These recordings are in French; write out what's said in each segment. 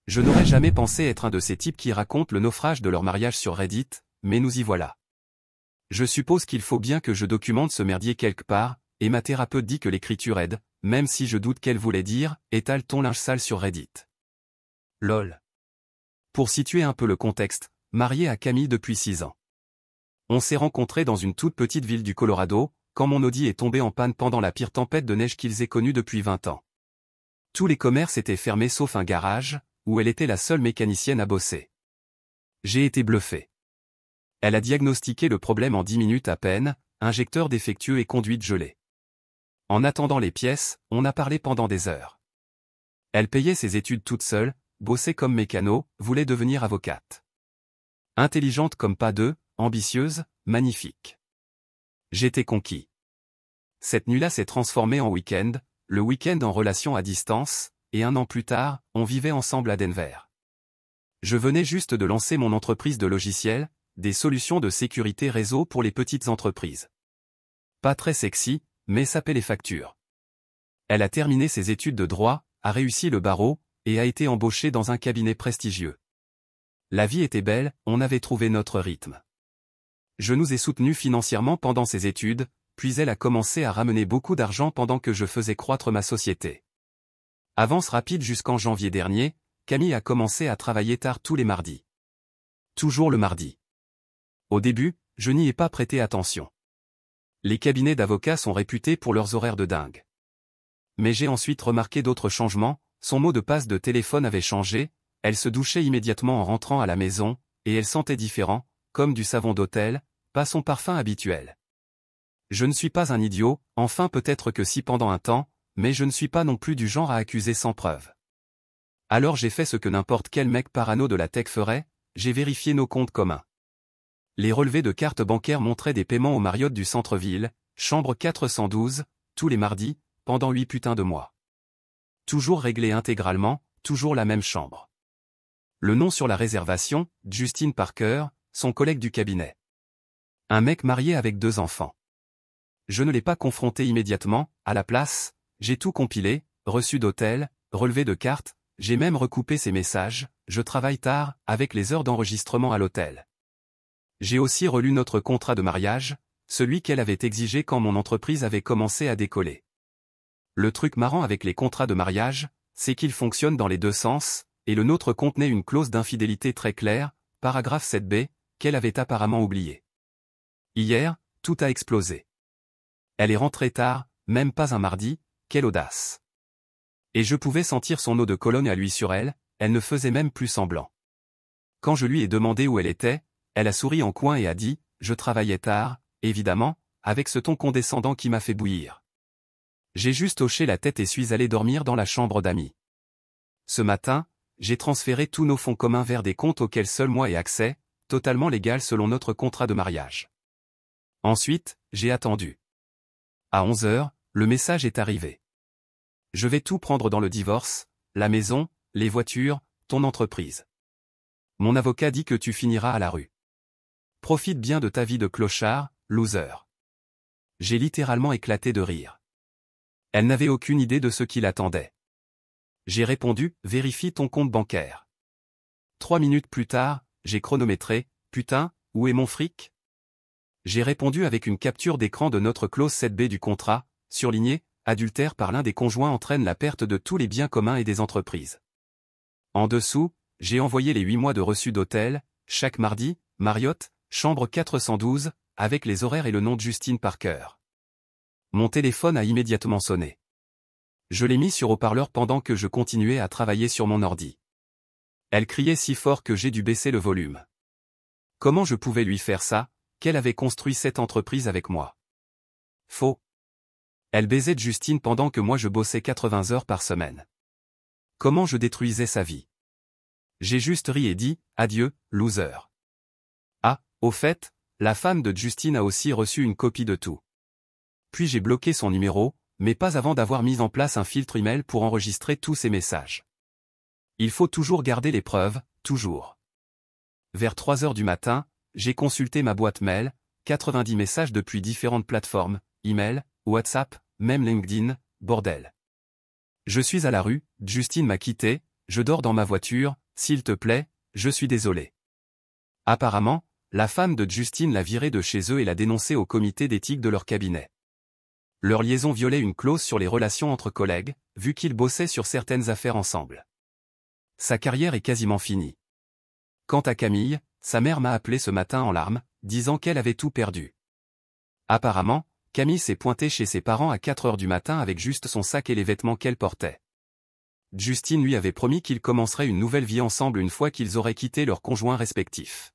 Je n'aurais jamais pensé être un de ces types qui racontent le naufrage de leur mariage sur Reddit, mais nous y voilà. Je suppose qu'il faut bien que je documente ce merdier quelque part, et ma thérapeute dit que l'écriture aide, même si je doute qu'elle voulait dire « étale ton linge sale sur Reddit ». Lol. Pour situer un peu le contexte, marié à Camille depuis 6 ans. On s'est rencontrés dans une toute petite ville du Colorado, quand mon Audi est tombé en panne pendant la pire tempête de neige qu'ils aient connue depuis 20 ans. Tous les commerces étaient fermés sauf un garage, où elle était la seule mécanicienne à bosser. J'ai été bluffé. Elle a diagnostiqué le problème en 10 minutes à peine, injecteur défectueux et conduite gelée. En attendant les pièces, on a parlé pendant des heures. Elle payait ses études toute seule, bossait comme mécano, voulait devenir avocate. Intelligente comme pas deux, ambitieuse, magnifique. J'étais conquis. Cette nuit-là s'est transformée en week-end, le week-end en relation à distance, et 1 an plus tard, on vivait ensemble à Denver. Je venais juste de lancer mon entreprise de logiciels, des solutions de sécurité réseau pour les petites entreprises. Pas très sexy, mais ça paie les factures. Elle a terminé ses études de droit, a réussi le barreau, et a été embauchée dans un cabinet prestigieux. La vie était belle, on avait trouvé notre rythme. Je nous ai soutenus financièrement pendant ses études, puis elle a commencé à ramener beaucoup d'argent pendant que je faisais croître ma société. Avance rapide jusqu'en janvier dernier, Camille a commencé à travailler tard tous les mardis. Toujours le mardi. Au début, je n'y ai pas prêté attention. Les cabinets d'avocats sont réputés pour leurs horaires de dingue. Mais j'ai ensuite remarqué d'autres changements, son mot de passe de téléphone avait changé, elle se douchait immédiatement en rentrant à la maison, et elle sentait différent, comme du savon d'hôtel, pas son parfum habituel. Je ne suis pas un idiot, enfin peut-être que si pendant un temps, mais je ne suis pas non plus du genre à accuser sans preuve. Alors j'ai fait ce que n'importe quel mec parano de la tech ferait, j'ai vérifié nos comptes communs. Les relevés de cartes bancaires montraient des paiements au Marriott du centre-ville, chambre 412, tous les mardis, pendant 8 putains de mois. Toujours réglé intégralement, toujours la même chambre. Le nom sur la réservation, Justine Parker, son collègue du cabinet. Un mec marié avec 2 enfants. Je ne l'ai pas confronté immédiatement, à la place, j'ai tout compilé, reçu d'hôtel, relevé de cartes, j'ai même recoupé ses messages, je travaille tard, avec les heures d'enregistrement à l'hôtel. J'ai aussi relu notre contrat de mariage, celui qu'elle avait exigé quand mon entreprise avait commencé à décoller. Le truc marrant avec les contrats de mariage, c'est qu'ils fonctionnent dans les 2 sens, et le nôtre contenait une clause d'infidélité très claire, paragraphe 7b, qu'elle avait apparemment oublié. Hier, tout a explosé. Elle est rentrée tard, même pas un mardi, quelle audace. Et je pouvais sentir son eau de Cologne à lui sur elle, elle ne faisait même plus semblant. Quand je lui ai demandé où elle était, elle a souri en coin et a dit, je travaillais tard, évidemment, avec ce ton condescendant qui m'a fait bouillir. J'ai juste hoché la tête et suis allé dormir dans la chambre d'amis. Ce matin, j'ai transféré tous nos fonds communs vers des comptes auxquels seul moi ai accès, totalement légal selon notre contrat de mariage. Ensuite, j'ai attendu. À 11 heures, le message est arrivé. Je vais tout prendre dans le divorce, la maison, les voitures, ton entreprise. Mon avocat dit que tu finiras à la rue. Profite bien de ta vie de clochard, loser. J'ai littéralement éclaté de rire. Elle n'avait aucune idée de ce qui l'attendait. J'ai répondu, vérifie ton compte bancaire. 3 minutes plus tard, j'ai chronométré, putain, où est mon fric? J'ai répondu avec une capture d'écran de notre clause 7b du contrat, surligné, adultère par l'un des conjoints entraîne la perte de tous les biens communs et des entreprises. En dessous, j'ai envoyé les 8 mois de reçu d'hôtel, chaque mardi, Marriott, chambre 412, avec les horaires et le nom de Justine Parker. Mon téléphone a immédiatement sonné. Je l'ai mis sur haut-parleur pendant que je continuais à travailler sur mon ordi. Elle criait si fort que j'ai dû baisser le volume. Comment je pouvais lui faire ça, qu'elle avait construit cette entreprise avec moi? Faux. Elle baisait de Justine pendant que moi je bossais 80 heures par semaine. Comment je détruisais sa vie? J'ai juste ri et dit, adieu, loser. Ah, au fait, la femme de Justine a aussi reçu une copie de tout. Puis j'ai bloqué son numéro, mais pas avant d'avoir mis en place un filtre email pour enregistrer tous ses messages. Il faut toujours garder les preuves, toujours. Vers 3 heures du matin, j'ai consulté ma boîte mail, 90 messages depuis différentes plateformes, email, WhatsApp, même LinkedIn, bordel. Je suis à la rue, Justine m'a quitté, je dors dans ma voiture, s'il te plaît, je suis désolé. Apparemment, la femme de Justine l'a viré de chez eux et l'a dénoncé au comité d'éthique de leur cabinet. Leur liaison violait une clause sur les relations entre collègues, vu qu'ils bossaient sur certaines affaires ensemble. Sa carrière est quasiment finie. Quant à Camille, sa mère m'a appelé ce matin en larmes, disant qu'elle avait tout perdu. Apparemment, Camille s'est pointée chez ses parents à 4 heures du matin avec juste son sac et les vêtements qu'elle portait. Justine lui avait promis qu'ils commenceraient une nouvelle vie ensemble une fois qu'ils auraient quitté leurs conjoints respectifs.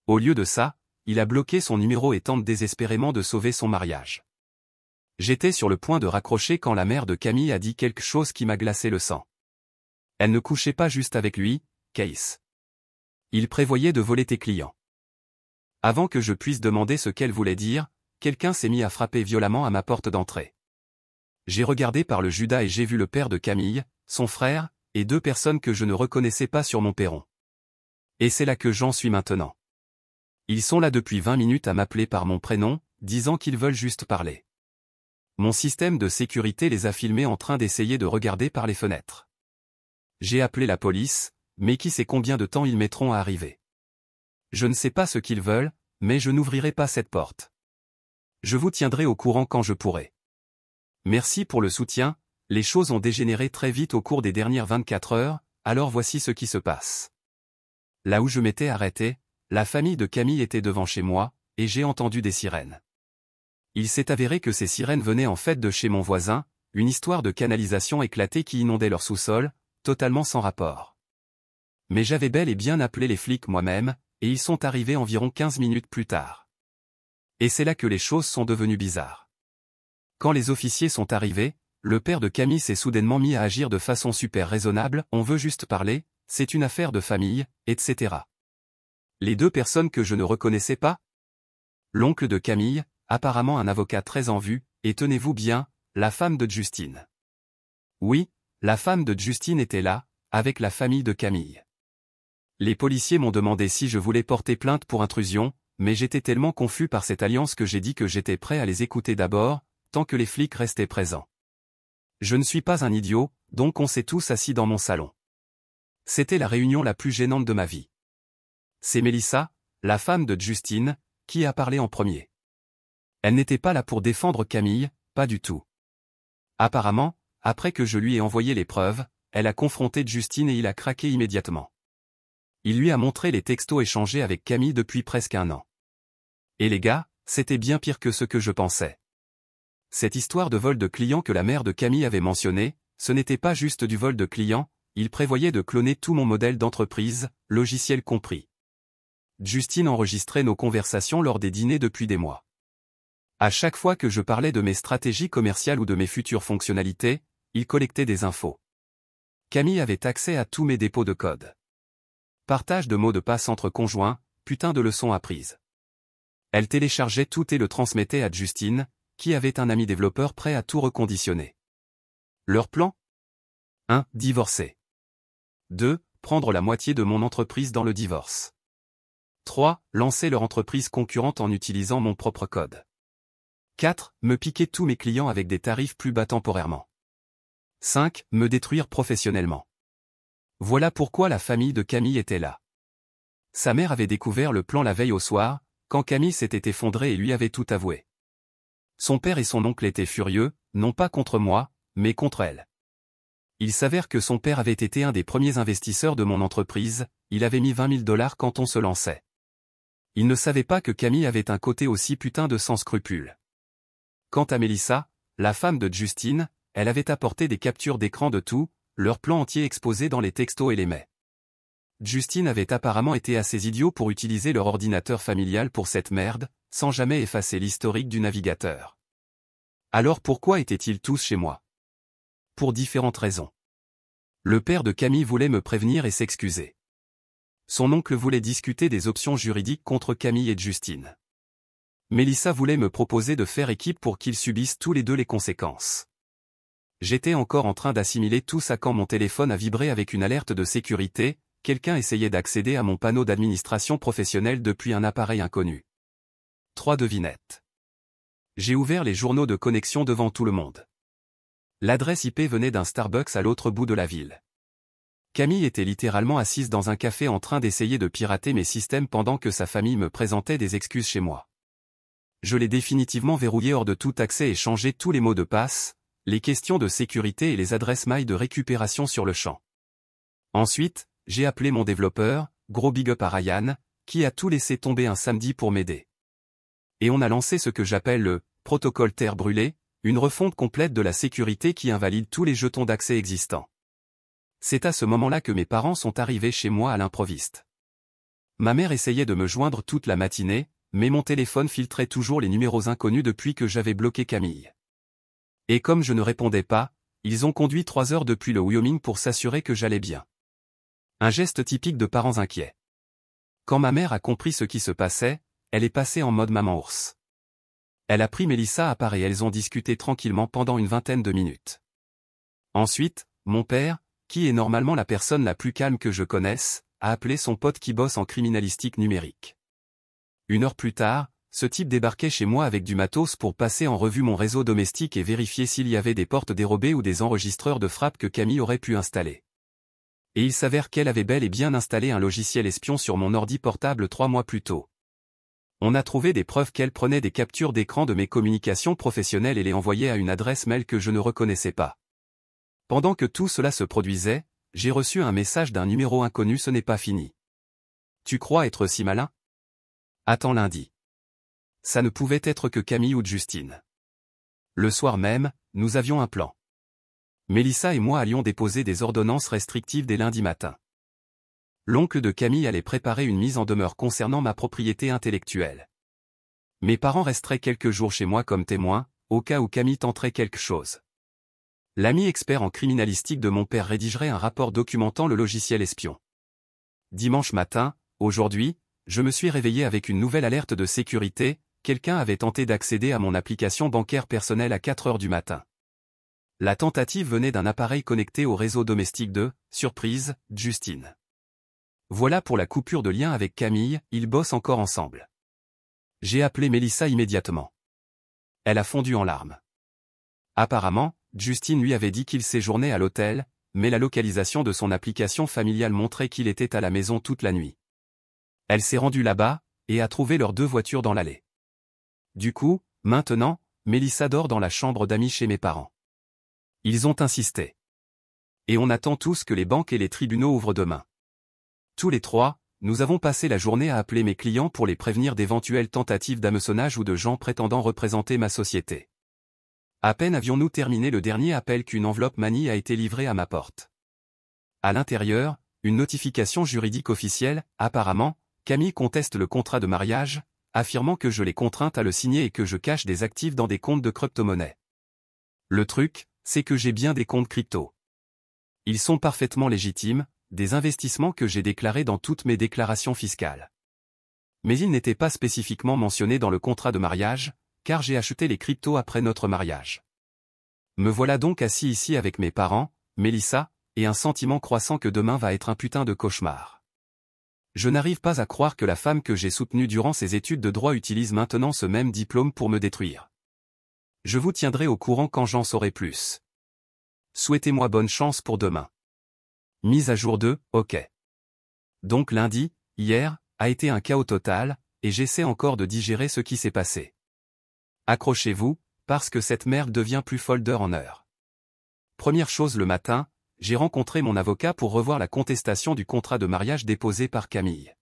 Au lieu de ça, il a bloqué son numéro et tente désespérément de sauver son mariage. J'étais sur le point de raccrocher quand la mère de Camille a dit quelque chose qui m'a glacé le sang. Elle ne couchait pas juste avec lui, Case. Il prévoyait de voler tes clients. Avant que je puisse demander ce qu'elle voulait dire, quelqu'un s'est mis à frapper violemment à ma porte d'entrée. J'ai regardé par le Judas et j'ai vu le père de Camille, son frère, et 2 personnes que je ne reconnaissais pas sur mon perron. Et c'est là que j'en suis maintenant. Ils sont là depuis 20 minutes à m'appeler par mon prénom, disant qu'ils veulent juste parler. Mon système de sécurité les a filmés en train d'essayer de regarder par les fenêtres. J'ai appelé la police, mais qui sait combien de temps ils mettront à arriver. Je ne sais pas ce qu'ils veulent, mais je n'ouvrirai pas cette porte. Je vous tiendrai au courant quand je pourrai. Merci pour le soutien, les choses ont dégénéré très vite au cours des dernières 24 heures, alors voici ce qui se passe. Là où je m'étais arrêté, la famille de Camille était devant chez moi, et j'ai entendu des sirènes. Il s'est avéré que ces sirènes venaient en fait de chez mon voisin, une histoire de canalisation éclatée qui inondait leur sous-sol, totalement sans rapport. Mais j'avais bel et bien appelé les flics moi-même, et ils sont arrivés environ 15 minutes plus tard. Et c'est là que les choses sont devenues bizarres. Quand les officiers sont arrivés, le père de Camille s'est soudainement mis à agir de façon super raisonnable, on veut juste parler, c'est une affaire de famille, etc. Les 2 personnes que je ne reconnaissais pas? L'oncle de Camille, apparemment un avocat très en vue, et tenez-vous bien, la femme de Justine. Oui, la femme de Justine était là, avec la famille de Camille. Les policiers m'ont demandé si je voulais porter plainte pour intrusion, mais j'étais tellement confus par cette alliance que j'ai dit que j'étais prêt à les écouter d'abord, tant que les flics restaient présents. Je ne suis pas un idiot, donc on s'est tous assis dans mon salon. C'était la réunion la plus gênante de ma vie. C'est Mélissa, la femme de Justine, qui a parlé en premier. Elle n'était pas là pour défendre Camille, pas du tout. Apparemment, après que je lui ai envoyé les preuves, elle a confronté Justine et il a craqué immédiatement. Il lui a montré les textos échangés avec Camille depuis presque 1 an. Et les gars, c'était bien pire que ce que je pensais. Cette histoire de vol de clients que la mère de Camille avait mentionnée, ce n'était pas juste du vol de clients, il prévoyait de cloner tout mon modèle d'entreprise, logiciel compris. Justine enregistrait nos conversations lors des dîners depuis des mois. À chaque fois que je parlais de mes stratégies commerciales ou de mes futures fonctionnalités, il collectait des infos. Camille avait accès à tous mes dépôts de code. Partage de mots de passe entre conjoints, putain de leçons apprises. Elle téléchargeait tout et le transmettait à Justine, qui avait un ami développeur prêt à tout reconditionner. Leur plan? 1. Divorcer. 2. Prendre la moitié de mon entreprise dans le divorce. 3. Lancer leur entreprise concurrente en utilisant mon propre code. 4. Me piquer tous mes clients avec des tarifs plus bas temporairement. 5. Me détruire professionnellement. Voilà pourquoi la famille de Camille était là. Sa mère avait découvert le plan la veille au soir, quand Camille s'était effondrée et lui avait tout avoué. Son père et son oncle étaient furieux, non pas contre moi, mais contre elle. Il s'avère que son père avait été un des premiers investisseurs de mon entreprise, il avait mis 20 000 $ quand on se lançait. Il ne savait pas que Camille avait un côté aussi putain de sans scrupules. Quant à Mélissa, la femme de Justine, elle avait apporté des captures d'écran de tout, leur plan entier exposé dans les textos et les mails. Justine avait apparemment été assez idiot pour utiliser leur ordinateur familial pour cette merde, sans jamais effacer l'historique du navigateur. Alors pourquoi étaient-ils tous chez moi? Pour différentes raisons. Le père de Camille voulait me prévenir et s'excuser. Son oncle voulait discuter des options juridiques contre Camille et Justine. Mélissa voulait me proposer de faire équipe pour qu'ils subissent tous les 2 les conséquences. J'étais encore en train d'assimiler tout ça quand mon téléphone a vibré avec une alerte de sécurité, quelqu'un essayait d'accéder à mon panneau d'administration professionnelle depuis un appareil inconnu. 3 devinettes. J'ai ouvert les journaux de connexion devant tout le monde. L'adresse IP venait d'un Starbucks à l'autre bout de la ville. Camille était littéralement assise dans un café en train d'essayer de pirater mes systèmes pendant que sa famille me présentait des excuses chez moi. Je l'ai définitivement verrouillé hors de tout accès et changé tous les mots de passe, les questions de sécurité et les adresses mail de récupération sur le champ. Ensuite, j'ai appelé mon développeur, gros big up à Ryan, qui a tout laissé tomber un samedi pour m'aider. Et on a lancé ce que j'appelle le « protocole terre brûlée », une refonte complète de la sécurité qui invalide tous les jetons d'accès existants. C'est à ce moment-là que mes parents sont arrivés chez moi à l'improviste. Ma mère essayait de me joindre toute la matinée, mais mon téléphone filtrait toujours les numéros inconnus depuis que j'avais bloqué Camille. Et comme je ne répondais pas, ils ont conduit 3 heures depuis le Wyoming pour s'assurer que j'allais bien. Un geste typique de parents inquiets. Quand ma mère a compris ce qui se passait, elle est passée en mode maman ours. Elle a pris Mélissa à part et elles ont discuté tranquillement pendant une vingtaine de minutes. Ensuite, mon père, qui est normalement la personne la plus calme que je connaisse, a appelé son pote qui bosse en criminalistique numérique. 1 heure plus tard, ce type débarquait chez moi avec du matos pour passer en revue mon réseau domestique et vérifier s'il y avait des portes dérobées ou des enregistreurs de frappe que Camille aurait pu installer. Et il s'avère qu'elle avait bel et bien installé un logiciel espion sur mon ordi portable 3 mois plus tôt. On a trouvé des preuves qu'elle prenait des captures d'écran de mes communications professionnelles et les envoyait à une adresse mail que je ne reconnaissais pas. Pendant que tout cela se produisait, j'ai reçu un message d'un numéro inconnu. Ce n'est pas fini. Tu crois être si malin? Attends lundi. Ça ne pouvait être que Camille ou Justine. Le soir même, nous avions un plan. Mélissa et moi allions déposer des ordonnances restrictives dès lundi matin. L'oncle de Camille allait préparer une mise en demeure concernant ma propriété intellectuelle. Mes parents resteraient quelques jours chez moi comme témoins, au cas où Camille tenterait quelque chose. L'ami expert en criminalistique de mon père rédigerait un rapport documentant le logiciel espion. Dimanche matin, aujourd'hui, je me suis réveillé avec une nouvelle alerte de sécurité. Quelqu'un avait tenté d'accéder à mon application bancaire personnelle à 4 heures du matin. La tentative venait d'un appareil connecté au réseau domestique de, surprise, Justine. Voilà pour la coupure de lien avec Camille, ils bossent encore ensemble. J'ai appelé Mélissa immédiatement. Elle a fondu en larmes. Apparemment, Justine lui avait dit qu'il séjournait à l'hôtel, mais la localisation de son application familiale montrait qu'il était à la maison toute la nuit. Elle s'est rendue là-bas, et a trouvé leurs 2 voitures dans l'allée. Du coup, maintenant, Mélissa dort dans la chambre d'amis chez mes parents. Ils ont insisté. Et on attend tous que les banques et les tribunaux ouvrent demain. Tous les 3, nous avons passé la journée à appeler mes clients pour les prévenir d'éventuelles tentatives d'hameçonnage ou de gens prétendant représenter ma société. À peine avions-nous terminé le dernier appel qu'une enveloppe manie a été livrée à ma porte. À l'intérieur, une notification juridique officielle, apparemment, Camille conteste le contrat de mariage, affirmant que je l'ai contrainte à le signer et que je cache des actifs dans des comptes de crypto-monnaie. Le truc, c'est que j'ai bien des comptes crypto. Ils sont parfaitement légitimes, des investissements que j'ai déclarés dans toutes mes déclarations fiscales. Mais ils n'étaient pas spécifiquement mentionnés dans le contrat de mariage, car j'ai acheté les cryptos après notre mariage. Me voilà donc assis ici avec mes parents, Mélissa, et un sentiment croissant que demain va être un putain de cauchemar. Je n'arrive pas à croire que la femme que j'ai soutenue durant ses études de droit utilise maintenant ce même diplôme pour me détruire. Je vous tiendrai au courant quand j'en saurai plus. Souhaitez-moi bonne chance pour demain. Mise à jour 2, ok. Donc lundi, hier, a été un chaos total, et j'essaie encore de digérer ce qui s'est passé. Accrochez-vous, parce que cette merde devient plus folle d'heure en heure. Première chose le matin, j'ai rencontré mon avocat pour revoir la contestation du contrat de mariage déposé par Camille.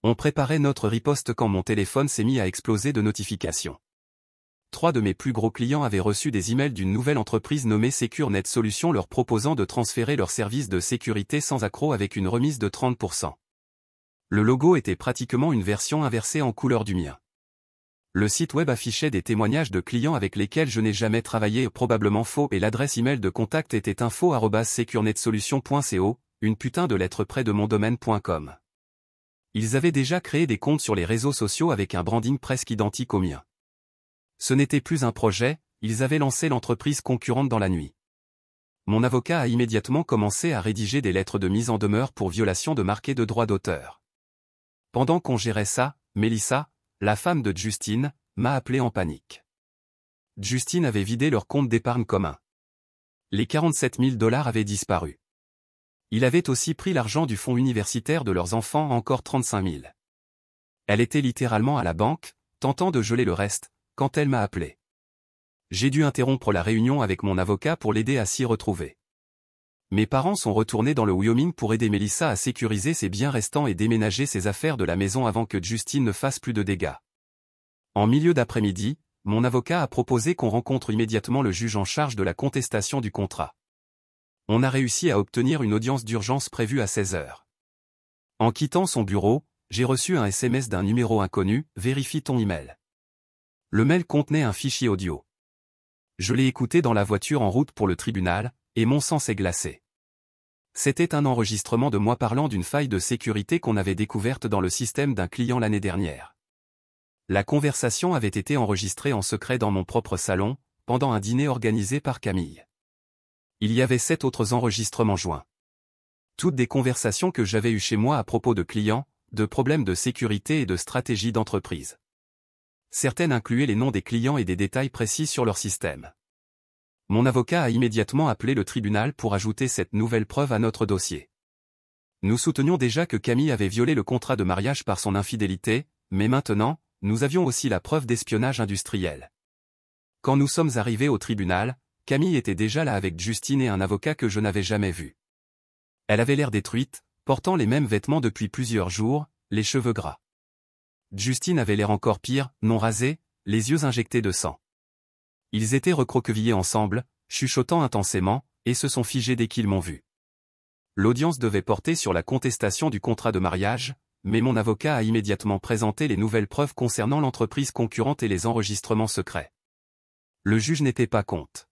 On préparait notre riposte quand mon téléphone s'est mis à exploser de notifications. 3 de mes plus gros clients avaient reçu des emails d'une nouvelle entreprise nommée SecureNet Solutions leur proposant de transférer leur service de sécurité sans accroc avec une remise de 30%. Le logo était pratiquement une version inversée en couleur du mien. Le site web affichait des témoignages de clients avec lesquels je n'ai jamais travaillé, probablement faux, et l'adresse email de contact était info@securnetsolutions.co, une putain de lettre près de mon domaine.com. Ils avaient déjà créé des comptes sur les réseaux sociaux avec un branding presque identique au mien. Ce n'était plus un projet, ils avaient lancé l'entreprise concurrente dans la nuit. Mon avocat a immédiatement commencé à rédiger des lettres de mise en demeure pour violation de marqués de droit d'auteur. Pendant qu'on gérait ça, Mélissa, la femme de Justine, m'a appelé en panique. Justine avait vidé leur compte d'épargne commun. Les 47 000 $ avaient disparu. Il avait aussi pris l'argent du fonds universitaire de leurs enfants, encore 35 000. Elle était littéralement à la banque, tentant de geler le reste, quand elle m'a appelé. J'ai dû interrompre la réunion avec mon avocat pour l'aider à s'y retrouver. Mes parents sont retournés dans le Wyoming pour aider Melissa à sécuriser ses biens restants et déménager ses affaires de la maison avant que Justine ne fasse plus de dégâts. En milieu d'après-midi, mon avocat a proposé qu'on rencontre immédiatement le juge en charge de la contestation du contrat. On a réussi à obtenir une audience d'urgence prévue à 16 heures. En quittant son bureau, j'ai reçu un SMS d'un numéro inconnu, « Vérifie ton email ». Le mail contenait un fichier audio. Je l'ai écouté dans la voiture en route pour le tribunal, et mon sang s'est glacé. C'était un enregistrement de moi parlant d'une faille de sécurité qu'on avait découverte dans le système d'un client l'année dernière. La conversation avait été enregistrée en secret dans mon propre salon, pendant un dîner organisé par Camille. Il y avait 7 autres enregistrements joints. Toutes des conversations que j'avais eues chez moi à propos de clients, de problèmes de sécurité et de stratégies d'entreprise. Certaines incluaient les noms des clients et des détails précis sur leur système. Mon avocat a immédiatement appelé le tribunal pour ajouter cette nouvelle preuve à notre dossier. Nous soutenions déjà que Camille avait violé le contrat de mariage par son infidélité, mais maintenant, nous avions aussi la preuve d'espionnage industriel. Quand nous sommes arrivés au tribunal, Camille était déjà là avec Justine et un avocat que je n'avais jamais vu. Elle avait l'air détruite, portant les mêmes vêtements depuis plusieurs jours, les cheveux gras. Justine avait l'air encore pire, non rasée, les yeux injectés de sang. Ils étaient recroquevillés ensemble, chuchotant intensément, et se sont figés dès qu'ils m'ont vu. L'audience devait porter sur la contestation du contrat de mariage, mais mon avocat a immédiatement présenté les nouvelles preuves concernant l'entreprise concurrente et les enregistrements secrets. Le juge n'était pas contre.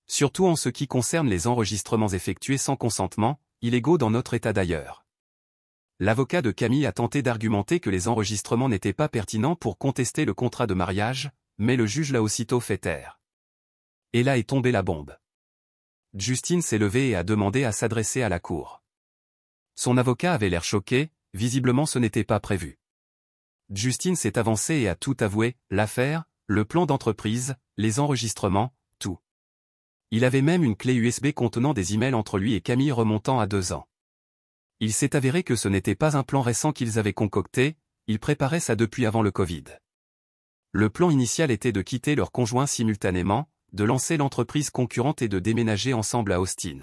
Surtout en ce qui concerne les enregistrements effectués sans consentement, illégaux dans notre État d'ailleurs. L'avocat de Camille a tenté d'argumenter que les enregistrements n'étaient pas pertinents pour contester le contrat de mariage, mais le juge l'a aussitôt fait taire. Et là est tombée la bombe. Justine s'est levée et a demandé à s'adresser à la cour. Son avocat avait l'air choqué, visiblement ce n'était pas prévu. Justine s'est avancée et a tout avoué, l'affaire, le plan d'entreprise, les enregistrements, tout. Il avait même une clé USB contenant des emails entre lui et Camille remontant à 2 ans. Il s'est avéré que ce n'était pas un plan récent qu'ils avaient concocté, ils préparaient ça depuis avant le Covid. Le plan initial était de quitter leurs conjoints simultanément, de lancer l'entreprise concurrente et de déménager ensemble à Austin.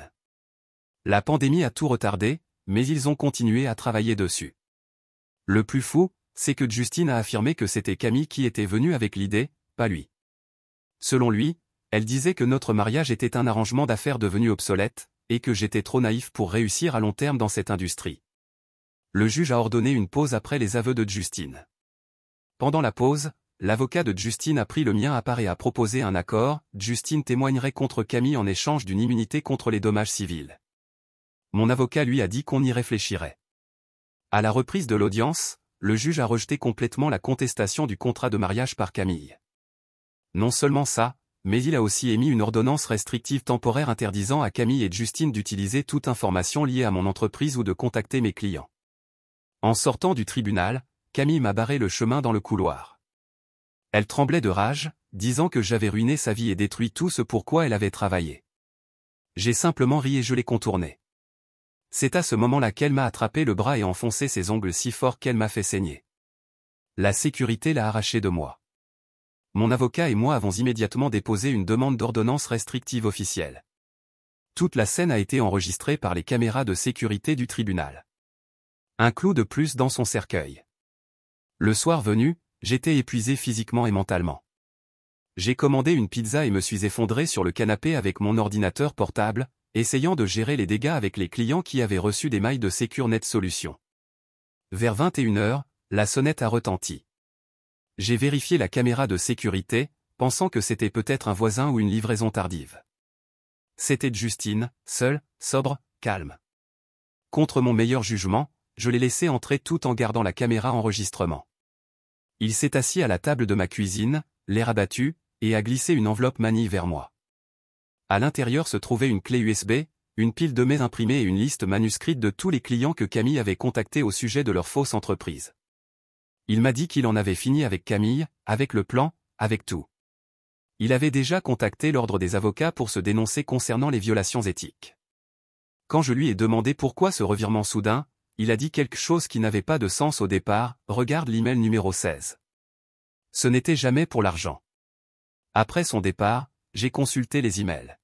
La pandémie a tout retardé, mais ils ont continué à travailler dessus. Le plus fou, c'est que Justine a affirmé que c'était Camille qui était venue avec l'idée, pas lui. Selon lui, elle disait que notre mariage était un arrangement d'affaires devenu obsolète, et que j'étais trop naïf pour réussir à long terme dans cette industrie. Le juge a ordonné une pause après les aveux de Justine. Pendant la pause, l'avocat de Justine a pris le mien à part et a proposé un accord. Justine témoignerait contre Camille en échange d'une immunité contre les dommages civils. Mon avocat lui a dit qu'on y réfléchirait. À la reprise de l'audience, le juge a rejeté complètement la contestation du contrat de mariage par Camille. Non seulement ça, mais il a aussi émis une ordonnance restrictive temporaire interdisant à Camille et Justine d'utiliser toute information liée à mon entreprise ou de contacter mes clients. En sortant du tribunal, Camille m'a barré le chemin dans le couloir. Elle tremblait de rage, disant que j'avais ruiné sa vie et détruit tout ce pour quoi elle avait travaillé. J'ai simplement ri et je l'ai contournée. C'est à ce moment-là qu'elle m'a attrapé le bras et enfoncé ses ongles si fort qu'elle m'a fait saigner. La sécurité l'a arraché de moi. Mon avocat et moi avons immédiatement déposé une demande d'ordonnance restrictive officielle. Toute la scène a été enregistrée par les caméras de sécurité du tribunal. Un clou de plus dans son cercueil. Le soir venu, j'étais épuisé physiquement et mentalement. J'ai commandé une pizza et me suis effondré sur le canapé avec mon ordinateur portable, essayant de gérer les dégâts avec les clients qui avaient reçu des mails de SecureNet Solutions. Vers 21h, la sonnette a retenti. J'ai vérifié la caméra de sécurité, pensant que c'était peut-être un voisin ou une livraison tardive. C'était Justine, seule, sobre, calme. Contre mon meilleur jugement, je l'ai laissé entrer tout en gardant la caméra enregistrement. Il s'est assis à la table de ma cuisine, l'air abattu, et a glissé une enveloppe manille vers moi. À l'intérieur se trouvait une clé USB, une pile de mails imprimés et une liste manuscrite de tous les clients que Camille avait contactés au sujet de leur fausse entreprise. Il m'a dit qu'il en avait fini avec Camille, avec le plan, avec tout. Il avait déjà contacté l'ordre des avocats pour se dénoncer concernant les violations éthiques. Quand je lui ai demandé pourquoi ce revirement soudain, il a dit quelque chose qui n'avait pas de sens au départ, regarde l'email numéro 16. Ce n'était jamais pour l'argent. Après son départ, j'ai consulté les emails.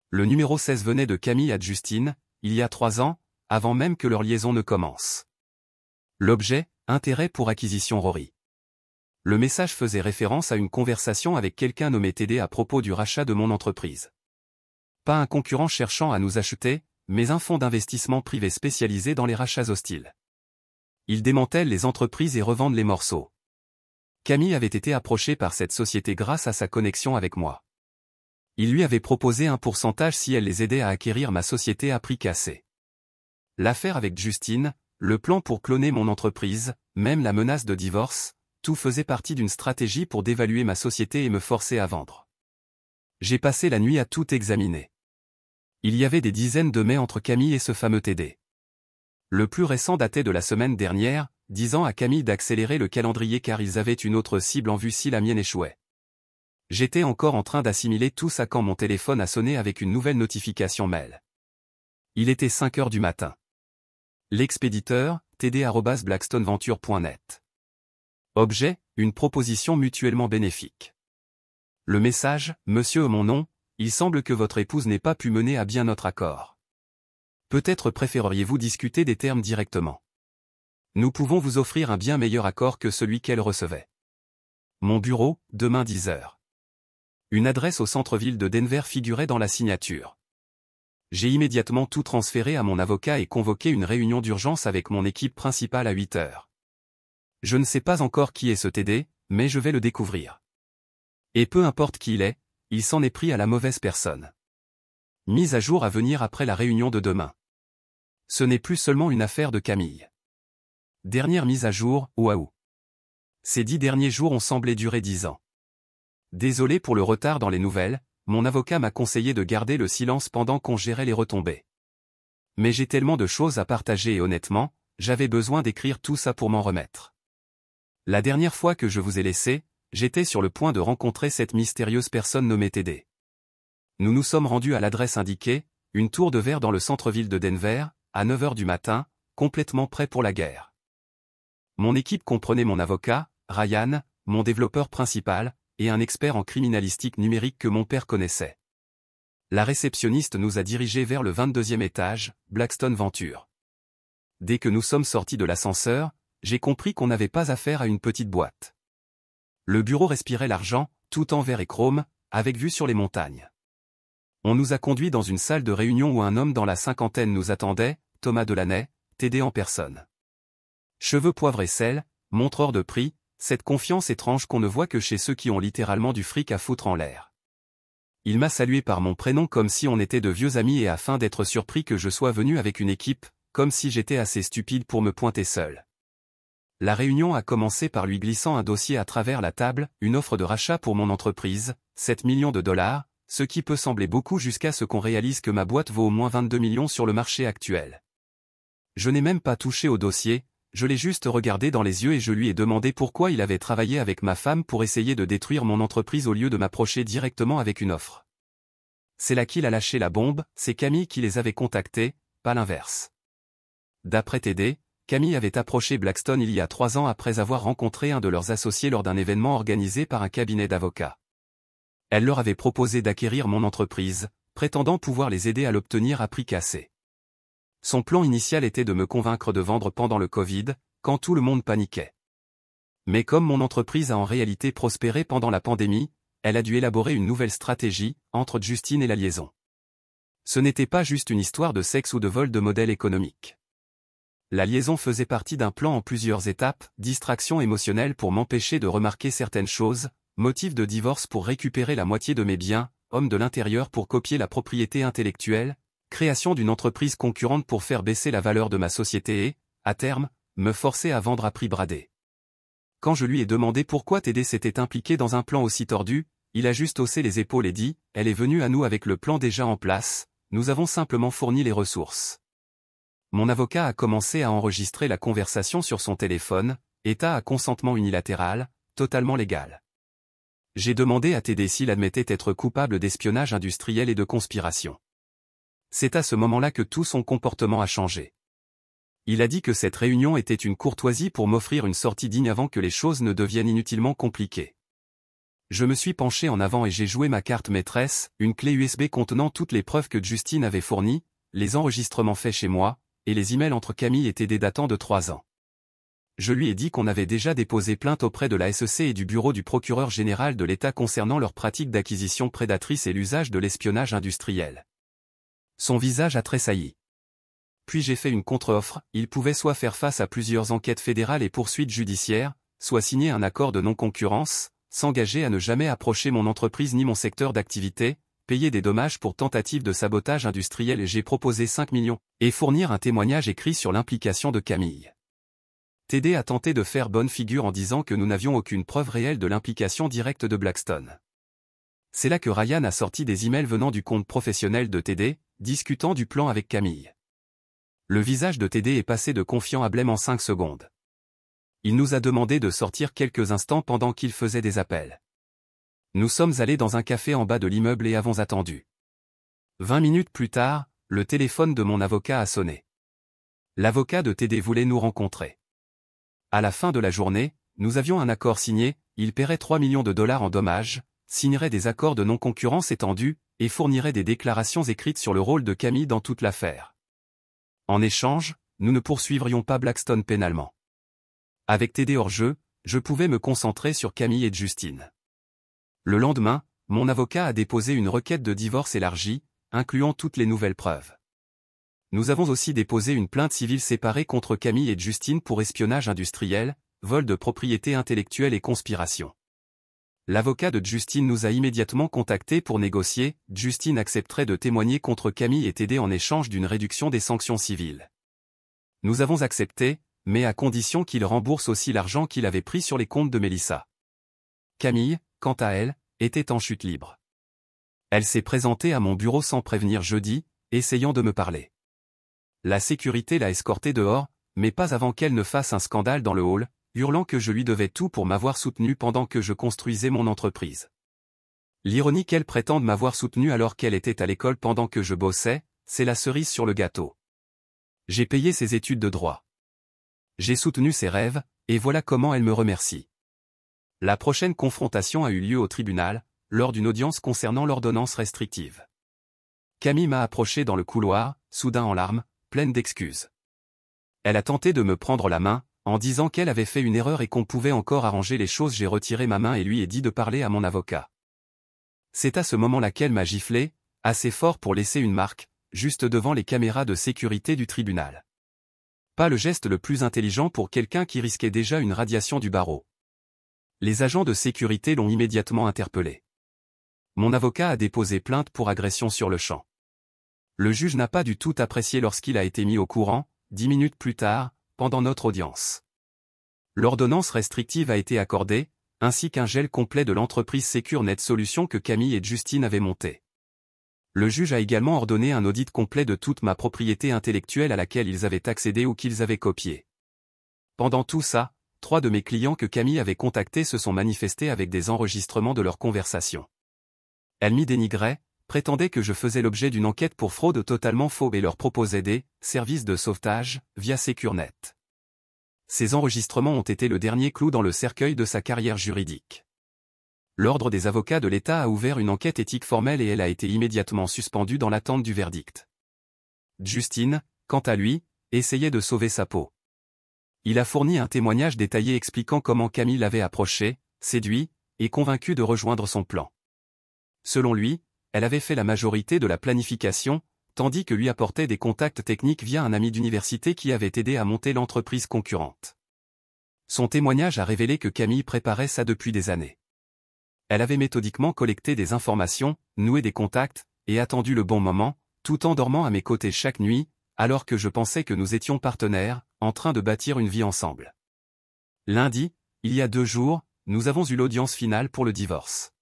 Le numéro 16 venait de Camille à Justine, il y a 3 ans, avant même que leur liaison ne commence. L'objet, intérêt pour acquisition Rory. Le message faisait référence à une conversation avec quelqu'un nommé TD à propos du rachat de mon entreprise. Pas un concurrent cherchant à nous acheter, mais un fonds d'investissement privé spécialisé dans les rachats hostiles. Ils démantèlent les entreprises et revendent les morceaux. Camille avait été approchée par cette société grâce à sa connexion avec moi. Il lui avait proposé un pourcentage si elle les aidait à acquérir ma société à prix cassé. L'affaire avec Justine, le plan pour cloner mon entreprise, même la menace de divorce, tout faisait partie d'une stratégie pour dévaluer ma société et me forcer à vendre. J'ai passé la nuit à tout examiner. Il y avait des dizaines de mails entre Camille et ce fameux TD. Le plus récent datait de la semaine dernière, disant à Camille d'accélérer le calendrier car ils avaient une autre cible en vue si la mienne échouait. J'étais encore en train d'assimiler tout ça quand mon téléphone a sonné avec une nouvelle notification mail. Il était 5 heures du matin. L'expéditeur, td@blackstoneventure.net. Objet, une proposition mutuellement bénéfique. Le message, Monsieur mon nom, il semble que votre épouse n'ait pas pu mener à bien notre accord. Peut-être préféreriez-vous discuter des termes directement. Nous pouvons vous offrir un bien meilleur accord que celui qu'elle recevait. Mon bureau, demain 10h. Une adresse au centre-ville de Denver figurait dans la signature. J'ai immédiatement tout transféré à mon avocat et convoqué une réunion d'urgence avec mon équipe principale à 8h. Je ne sais pas encore qui est ce TD, mais je vais le découvrir. Et peu importe qui il s'en est pris à la mauvaise personne. Mise à jour à venir après la réunion de demain. Ce n'est plus seulement une affaire de Camille. Dernière mise à jour, waouh. Ces 10 derniers jours ont semblé durer 10 ans. Désolé pour le retard dans les nouvelles, mon avocat m'a conseillé de garder le silence pendant qu'on gérait les retombées. Mais j'ai tellement de choses à partager et honnêtement, j'avais besoin d'écrire tout ça pour m'en remettre. La dernière fois que je vous ai laissé, j'étais sur le point de rencontrer cette mystérieuse personne nommée TD. Nous nous sommes rendus à l'adresse indiquée, une tour de verre dans le centre-ville de Denver, à 9h du matin, complètement prêt pour la guerre. Mon équipe comprenait mon avocat, Ryan, mon développeur principal, et un expert en criminalistique numérique que mon père connaissait. La réceptionniste nous a dirigés vers le 22e étage, Blackstone Venture. Dès que nous sommes sortis de l'ascenseur, j'ai compris qu'on n'avait pas affaire à une petite boîte. Le bureau respirait l'argent, tout en verre et chrome, avec vue sur les montagnes. On nous a conduits dans une salle de réunion où un homme dans la cinquantaine nous attendait, Thomas Delaney, TD en personne. Cheveux poivre et sel, montreur de prix, cette confiance étrange qu'on ne voit que chez ceux qui ont littéralement du fric à foutre en l'air. Il m'a salué par mon prénom comme si on était de vieux amis et afin d'être surpris que je sois venu avec une équipe, comme si j'étais assez stupide pour me pointer seul. La réunion a commencé par lui glissant un dossier à travers la table, une offre de rachat pour mon entreprise, 7 millions de dollars, ce qui peut sembler beaucoup jusqu'à ce qu'on réalise que ma boîte vaut au moins 22 millions sur le marché actuel. Je n'ai même pas touché au dossier, je l'ai juste regardé dans les yeux et je lui ai demandé pourquoi il avait travaillé avec ma femme pour essayer de détruire mon entreprise au lieu de m'approcher directement avec une offre. C'est là qu'il a lâché la bombe, c'est Camille qui les avait contactés, pas l'inverse. D'après TD, Camille avait approché Blackstone il y a 3 ans après avoir rencontré un de leurs associés lors d'un événement organisé par un cabinet d'avocats. Elle leur avait proposé d'acquérir mon entreprise, prétendant pouvoir les aider à l'obtenir à prix cassé. Son plan initial était de me convaincre de vendre pendant le Covid, quand tout le monde paniquait. Mais comme mon entreprise a en réalité prospéré pendant la pandémie, elle a dû élaborer une nouvelle stratégie, entre Justine et la liaison. Ce n'était pas juste une histoire de sexe ou de vol de modèle économique. La liaison faisait partie d'un plan en plusieurs étapes, distraction émotionnelle pour m'empêcher de remarquer certaines choses, motif de divorce pour récupérer la moitié de mes biens, homme de l'intérieur pour copier la propriété intellectuelle, création d'une entreprise concurrente pour faire baisser la valeur de ma société et, à terme, me forcer à vendre à prix bradé. Quand je lui ai demandé pourquoi TD s'était impliqué dans un plan aussi tordu, il a juste haussé les épaules et dit « Elle est venue à nous avec le plan déjà en place, nous avons simplement fourni les ressources. » Mon avocat a commencé à enregistrer la conversation sur son téléphone, état à consentement unilatéral, totalement légal. J'ai demandé à TD s'il admettait être coupable d'espionnage industriel et de conspiration. C'est à ce moment-là que tout son comportement a changé. Il a dit que cette réunion était une courtoisie pour m'offrir une sortie digne avant que les choses ne deviennent inutilement compliquées. Je me suis penché en avant et j'ai joué ma carte maîtresse, une clé USB contenant toutes les preuves que Justine avait fournies, les enregistrements faits chez moi, et les emails entre Camille et TD datant de 3 ans. Je lui ai dit qu'on avait déjà déposé plainte auprès de la SEC et du bureau du procureur général de l'État concernant leurs pratiques d'acquisition prédatrice et l'usage de l'espionnage industriel. Son visage a tressailli. Puis j'ai fait une contre-offre, il pouvait soit faire face à plusieurs enquêtes fédérales et poursuites judiciaires, soit signer un accord de non-concurrence, s'engager à ne jamais approcher mon entreprise ni mon secteur d'activité, payer des dommages pour tentative de sabotage industriel et j'ai proposé 5 millions, et fournir un témoignage écrit sur l'implication de Camille. TD a tenté de faire bonne figure en disant que nous n'avions aucune preuve réelle de l'implication directe de Blackstone. C'est là que Ryan a sorti des emails venant du compte professionnel de TD, discutant du plan avec Camille. Le visage de TD est passé de confiant à blême en 5 secondes. Il nous a demandé de sortir quelques instants pendant qu'il faisait des appels. Nous sommes allés dans un café en bas de l'immeuble et avons attendu. 20 minutes plus tard, le téléphone de mon avocat a sonné. L'avocat de TD voulait nous rencontrer. À la fin de la journée, nous avions un accord signé, il paierait 3 millions de dollars en dommages, signerait des accords de non-concurrence étendus, et fournirait des déclarations écrites sur le rôle de Camille dans toute l'affaire. En échange, nous ne poursuivrions pas Blackstone pénalement. Avec TD hors jeu, je pouvais me concentrer sur Camille et Justine. Le lendemain, mon avocat a déposé une requête de divorce élargie, incluant toutes les nouvelles preuves. Nous avons aussi déposé une plainte civile séparée contre Camille et Justine pour espionnage industriel, vol de propriété intellectuelle et conspiration. L'avocat de Justine nous a immédiatement contactés pour négocier, Justine accepterait de témoigner contre Camille et TD en échange d'une réduction des sanctions civiles. Nous avons accepté, mais à condition qu'il rembourse aussi l'argent qu'il avait pris sur les comptes de Melissa. Camille, quant à elle, était en chute libre. Elle s'est présentée à mon bureau sans prévenir jeudi, essayant de me parler. La sécurité l'a escortée dehors, mais pas avant qu'elle ne fasse un scandale dans le hall, hurlant que je lui devais tout pour m'avoir soutenu pendant que je construisais mon entreprise. L'ironie qu'elle prétende m'avoir soutenu alors qu'elle était à l'école pendant que je bossais, c'est la cerise sur le gâteau. J'ai payé ses études de droit. J'ai soutenu ses rêves, et voilà comment elle me remercie. La prochaine confrontation a eu lieu au tribunal, lors d'une audience concernant l'ordonnance restrictive. Camille m'a approché dans le couloir, soudain en larmes, pleine d'excuses. Elle a tenté de me prendre la main, en disant qu'elle avait fait une erreur et qu'on pouvait encore arranger les choses. J'ai retiré ma main et lui ai dit de parler à mon avocat. C'est à ce moment-là qu'elle m'a giflé, assez fort pour laisser une marque, juste devant les caméras de sécurité du tribunal. Pas le geste le plus intelligent pour quelqu'un qui risquait déjà une radiation du barreau. Les agents de sécurité l'ont immédiatement interpellé. Mon avocat a déposé plainte pour agression sur le champ. Le juge n'a pas du tout apprécié lorsqu'il a été mis au courant, 10 minutes plus tard, pendant notre audience. L'ordonnance restrictive a été accordée, ainsi qu'un gel complet de l'entreprise SecureNet Solutions que Camille et Justine avaient montée. Le juge a également ordonné un audit complet de toute ma propriété intellectuelle à laquelle ils avaient accédé ou qu'ils avaient copié. Pendant tout ça, 3 de mes clients que Camille avait contactés se sont manifestés avec des enregistrements de leurs conversations. Elle m'y dénigrait, prétendait que je faisais l'objet d'une enquête pour fraude totalement faux et leur proposait des services de sauvetage via SecureNet. Ces enregistrements ont été le dernier clou dans le cercueil de sa carrière juridique. L'Ordre des avocats de l'État a ouvert une enquête éthique formelle et elle a été immédiatement suspendue dans l'attente du verdict. Justine, quant à lui, essayait de sauver sa peau. Il a fourni un témoignage détaillé expliquant comment Camille l'avait approché, séduit, et convaincu de rejoindre son plan. Selon lui, elle avait fait la majorité de la planification, tandis que lui apportait des contacts techniques via un ami d'université qui avait aidé à monter l'entreprise concurrente. Son témoignage a révélé que Camille préparait ça depuis des années. Elle avait méthodiquement collecté des informations, noué des contacts, et attendu le bon moment, tout en dormant à mes côtés chaque nuit, alors que je pensais que nous étions partenaires, en train de bâtir une vie ensemble. Lundi, il y a 2 jours, nous avons eu l'audience finale pour le divorce.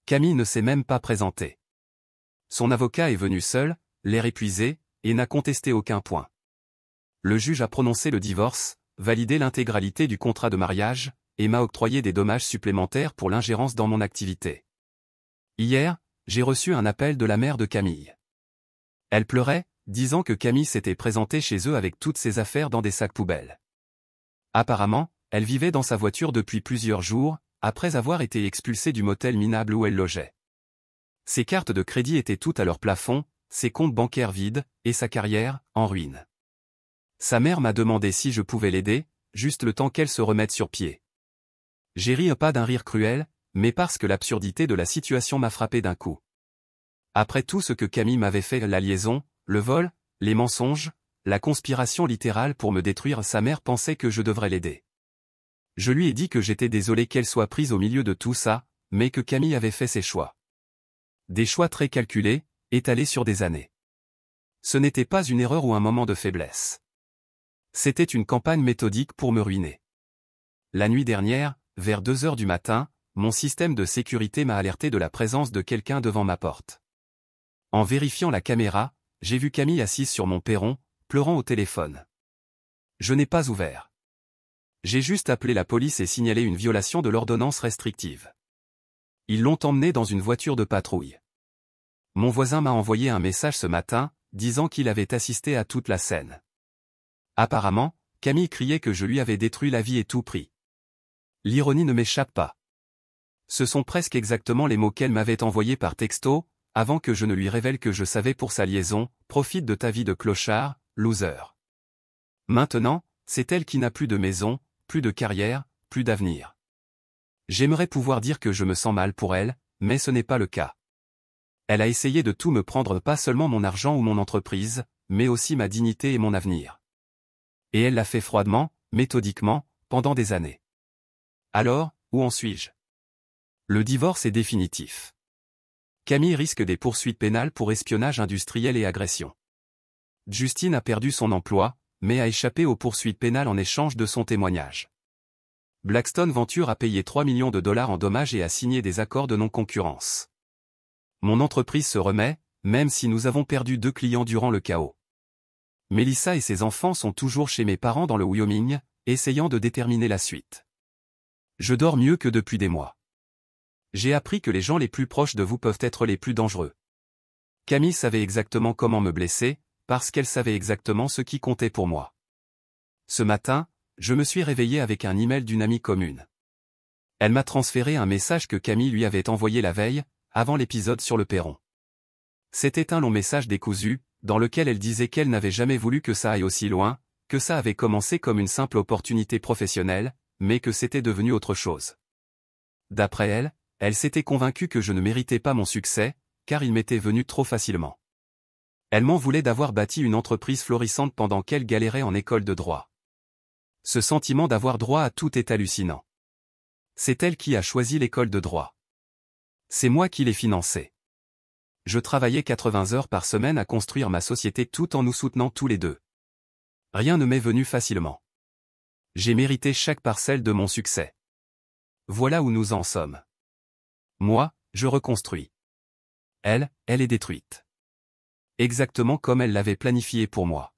Camille ne s'est même pas présentée. Son avocat est venu seul, l'air épuisé, et n'a contesté aucun point. Le juge a prononcé le divorce, validé l'intégralité du contrat de mariage, et m'a octroyé des dommages supplémentaires pour l'ingérence dans mon activité. Hier, j'ai reçu un appel de la mère de Camille. Elle pleurait, disant que Camille s'était présentée chez eux avec toutes ses affaires dans des sacs poubelles. Apparemment, elle vivait dans sa voiture depuis plusieurs jours, après avoir été expulsée du motel minable où elle logeait. Ses cartes de crédit étaient toutes à leur plafond, ses comptes bancaires vides, et sa carrière, en ruine. Sa mère m'a demandé si je pouvais l'aider, juste le temps qu'elle se remette sur pied. J'ai ri pas d'un rire cruel, mais parce que l'absurdité de la situation m'a frappé d'un coup. Après tout ce que Camille m'avait fait, la liaison, le vol, les mensonges, la conspiration littérale pour me détruire, sa mère pensait que je devrais l'aider. Je lui ai dit que j'étais désolé qu'elle soit prise au milieu de tout ça, mais que Camille avait fait ses choix. Des choix très calculés, étalés sur des années. Ce n'était pas une erreur ou un moment de faiblesse. C'était une campagne méthodique pour me ruiner. La nuit dernière, vers 2 heures du matin, mon système de sécurité m'a alerté de la présence de quelqu'un devant ma porte. En vérifiant la caméra, j'ai vu Camille assise sur mon perron, pleurant au téléphone. Je n'ai pas ouvert. J'ai juste appelé la police et signalé une violation de l'ordonnance restrictive. Ils l'ont emmenée dans une voiture de patrouille. Mon voisin m'a envoyé un message ce matin, disant qu'il avait assisté à toute la scène. Apparemment, Camille criait que je lui avais détruit la vie et tout pris. L'ironie ne m'échappe pas. Ce sont presque exactement les mots qu'elle m'avait envoyés par texto, avant que je ne lui révèle que je savais pour sa liaison, profite de ta vie de clochard, loser. Maintenant, c'est elle qui n'a plus de maison, plus de carrière, plus d'avenir. J'aimerais pouvoir dire que je me sens mal pour elle, mais ce n'est pas le cas. Elle a essayé de tout me prendre, pas seulement mon argent ou mon entreprise, mais aussi ma dignité et mon avenir. Et elle l'a fait froidement, méthodiquement, pendant des années. Alors, où en suis-je? Le divorce est définitif. Camille risque des poursuites pénales pour espionnage industriel et agression. Justine a perdu son emploi, mais a échappé aux poursuites pénales en échange de son témoignage. Blackstone Venture a payé 3 millions de dollars en dommages et a signé des accords de non-concurrence. Mon entreprise se remet, même si nous avons perdu 2 clients durant le chaos. Mélissa et ses enfants sont toujours chez mes parents dans le Wyoming, essayant de déterminer la suite. Je dors mieux que depuis des mois. J'ai appris que les gens les plus proches de vous peuvent être les plus dangereux. Camille savait exactement comment me blesser, parce qu'elle savait exactement ce qui comptait pour moi. Ce matin, je me suis réveillé avec un email d'une amie commune. Elle m'a transféré un message que Camille lui avait envoyé la veille, avant l'épisode sur le perron. C'était un long message décousu, dans lequel elle disait qu'elle n'avait jamais voulu que ça aille aussi loin, que ça avait commencé comme une simple opportunité professionnelle, mais que c'était devenu autre chose. D'après elle, elle s'était convaincue que je ne méritais pas mon succès, car il m'était venu trop facilement. Elle m'en voulait d'avoir bâti une entreprise florissante pendant qu'elle galérait en école de droit. Ce sentiment d'avoir droit à tout est hallucinant. C'est elle qui a choisi l'école de droit. C'est moi qui l'ai financée. Je travaillais 80 heures par semaine à construire ma société tout en nous soutenant tous les deux. Rien ne m'est venu facilement. J'ai mérité chaque parcelle de mon succès. Voilà où nous en sommes. Moi, je reconstruis. Elle est détruite. Exactement comme elle l'avait planifié pour moi.